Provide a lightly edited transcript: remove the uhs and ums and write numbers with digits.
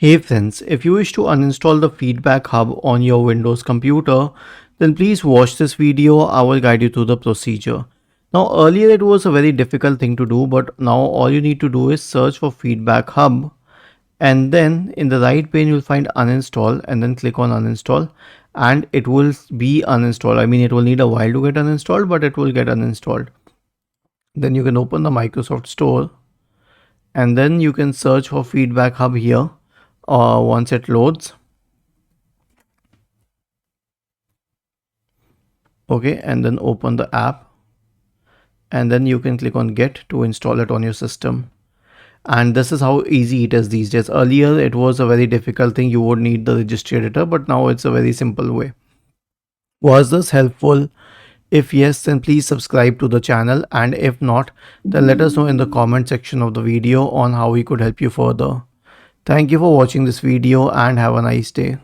Hey friends, if you wish to uninstall the Feedback Hub on your Windows computer, then please watch this video. I will guide you through the procedure. Now earlier it was a very difficult thing to do, but now all you need to do is search for Feedback Hub, and then in the right pane you'll find uninstall, and then click on uninstall and it will be uninstalled. I mean, it will need a while to get uninstalled, but it will get uninstalled. Then you can open the Microsoft Store and then you can search for Feedback Hub here once it loads. Okay, and then open the app and then you can click on get to install it on your system. And this is how easy it is these days. Earlier it was a very difficult thing, you would need the registry editor, but now it's a very simple way. Was this helpful? If yes, then please subscribe to the channel, and if not, then let us know in the comment section of the video on how we could help you further. Thank you for watching this video and have a nice day.